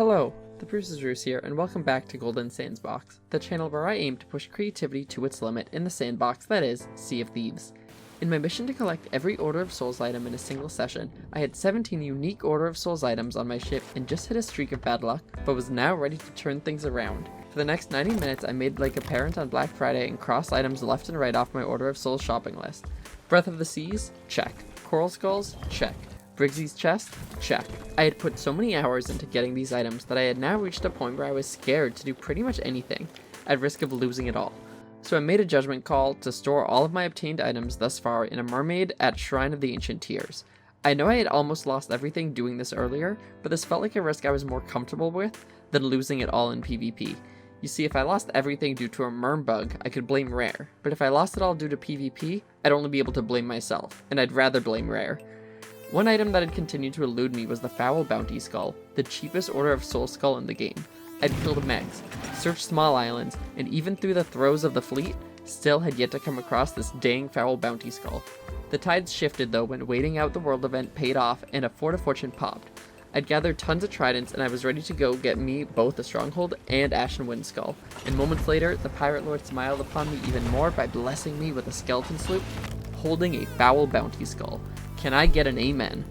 Hello, the Bruce's Roos here, and welcome back to Golden Sandbox, the channel where I aim to push creativity to its limit in the sandbox that is Sea of Thieves. In my mission to collect every Order of Souls item in a single session, I had 17 unique Order of Souls items on my ship and just hit a streak of bad luck, but was now ready to turn things around. For the next 90 minutes, I made like a parent on Black Friday and crossed items left and right off my Order of Souls shopping list. Breath of the Seas? Check. Coral Skulls? Check. Briggsy's chest? Check. I had put so many hours into getting these items that I had now reached a point where I was scared to do pretty much anything, at risk of losing it all. So I made a judgment call to store all of my obtained items thus far in a mermaid at Shrine of the Ancient Tears. I know I had almost lost everything doing this earlier, but this felt like a risk I was more comfortable with than losing it all in PvP. You see, if I lost everything due to a merm bug, I could blame Rare, but if I lost it all due to PvP, I'd only be able to blame myself, and I'd rather blame Rare. One item that had continued to elude me was the Foul Bounty Skull, the cheapest Order of Soul skull in the game. I'd killed Megs, searched small islands, and even through the throes of the fleet, still had yet to come across this dang Foul Bounty Skull. The tides shifted though when waiting out the world event paid off and a Fort of Fortune popped. I'd gathered tons of tridents and I was ready to go get me both a Stronghold and Ashen Wind Skull, and moments later, the Pirate Lord smiled upon me even more by blessing me with a skeleton sloop holding a Foul Bounty Skull. Can I get an amen?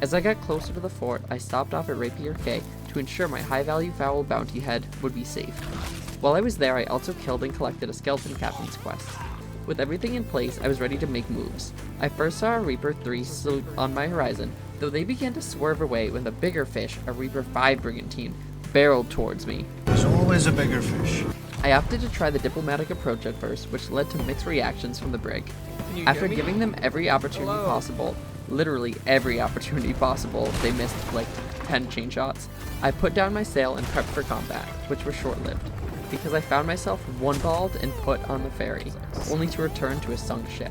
As I got closer to the fort, I stopped off at Rapier Cay to ensure my high-value Foul Bounty head would be safe. While I was there, I also killed and collected a Skeleton Captain's quest. With everything in place, I was ready to make moves. I first saw a Reaper 3 sloop on my horizon, though they began to swerve away when the bigger fish, a Reaper 5 brigantine, barreled towards me. There's always a bigger fish. I opted to try the diplomatic approach at first, which led to mixed reactions from the brig. After giving them every opportunity possible, literally every opportunity possible, they missed like 10 chain shots, I put down my sail and prepped for combat, which was short-lived, because I found myself one-balled and put on the ferry, only to return to a sunk ship.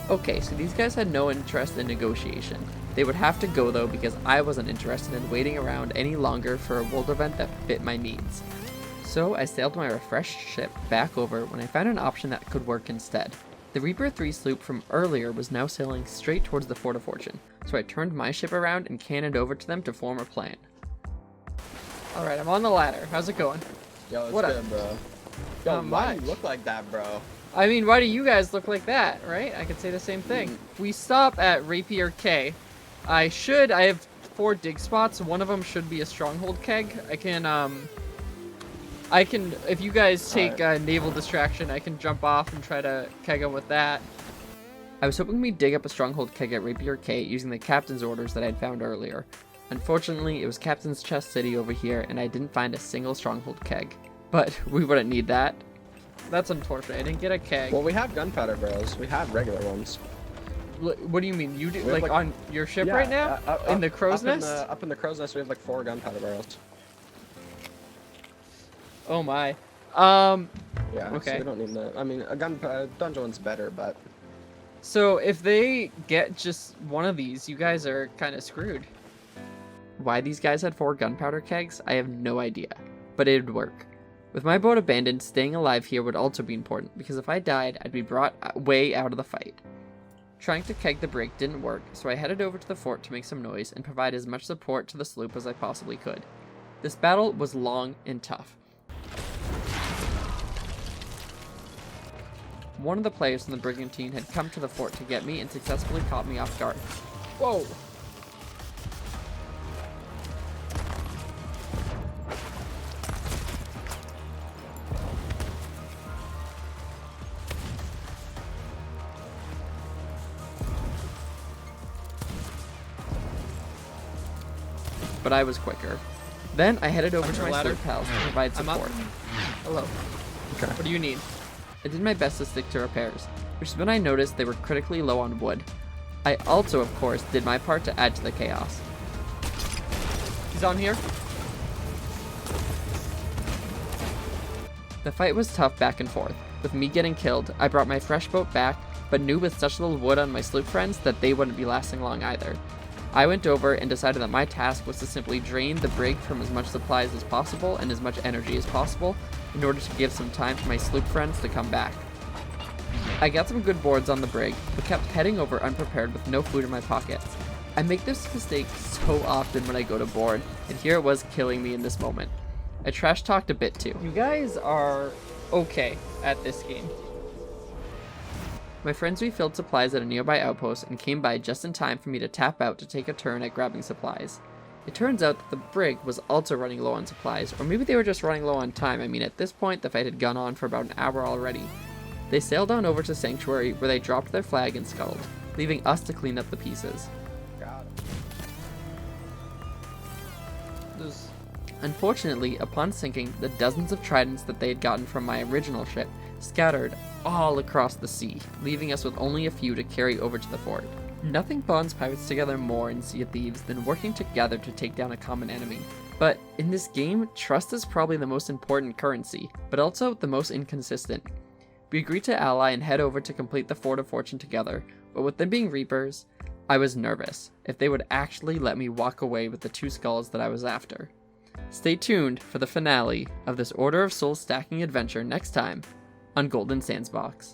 Okay, so these guys had no interest in negotiation. They would have to go though because I wasn't interested in waiting around any longer for a world event that fit my needs. So I sailed my refreshed ship back over when I found an option that could work instead. The Reaper 3 sloop from earlier was now sailing straight towards the Fort of Fortune, so I turned my ship around and cannoned over to them to form a plan. Alright, I'm on the ladder. How's it going? Yo, it's What good, up? bro. Yo, why do you look like that, bro? I mean, why do you guys look like that, right? I could say the same thing. We stop at Rapier Cay. I have 4 dig spots. One of them should be a stronghold keg. I can, if you guys take naval distraction, I can jump off and try to keg them with that. I was hoping we'd dig up a stronghold keg at Rapier Cay using the captain's orders that I'd found earlier. Unfortunately, it was Captain's Chest City over here, and I didn't find a single stronghold keg. But we wouldn't need that. That's unfortunate. I didn't get a keg. Well, we have gunpowder barrels. We have regular ones. What do you mean? You do We have, like on your ship Yeah, right now? In the crow's nest? Up in the crow's nest, we have like 4 gunpowder barrels. Oh my. Yeah. Okay. So we don't need that. I mean, a dungeon one's better, but. So if they get just one of these, you guys are kind of screwed. Why these guys had 4 gunpowder kegs, I have no idea, but it'd work. With my boat abandoned, staying alive here would also be important, because if I died, I'd be brought way out of the fight. Trying to keg the brig didn't work, so I headed over to the fort to make some noise and provide as much support to the sloop as I possibly could. This battle was long and tough. One of the players from the brigantine had come to the fort to get me and successfully caught me off guard. Whoa! But I was quicker. Then I headed over to my sloop pals to provide support. Hello. Okay. What do you need? I did my best to stick to repairs, which is when I noticed they were critically low on wood. I also, of course, did my part to add to the chaos. He's on here. The fight was tough back and forth. With me getting killed, I brought my fresh boat back, but knew with such little wood on my sloop friends that they wouldn't be lasting long either. I went over and decided that my task was to simply drain the brig from as much supplies as possible and as much energy as possible in order to give some time for my sloop friends to come back. I got some good boards on the brig, but kept heading over unprepared with no food in my pockets. I make this mistake so often when I go to board, and here it was killing me in this moment. I trash talked a bit too. You guys are okay at this game. My friends refilled supplies at a nearby outpost and came by just in time for me to tap out to take a turn at grabbing supplies. It turns out that the brig was also running low on supplies, or maybe they were just running low on time. I mean, at this point, the fight had gone on for about an hour already. They sailed on over to Sanctuary, where they dropped their flag and scuttled, leaving us to clean up the pieces. God. Unfortunately, upon sinking, the dozens of tridents that they had gotten from my original ship scattered all across the sea, leaving us with only a few to carry over to the fort. Nothing bonds pirates together more in Sea of Thieves than working together to take down a common enemy. But in this game, trust is probably the most important currency, but also the most inconsistent. We agreed to ally and head over to complete the Fort of Fortune together, but with them being Reapers, I was nervous if they would actually let me walk away with the 2 skulls that I was after. Stay tuned for the finale of this Order of Souls stacking adventure next time on Golden Sands Box.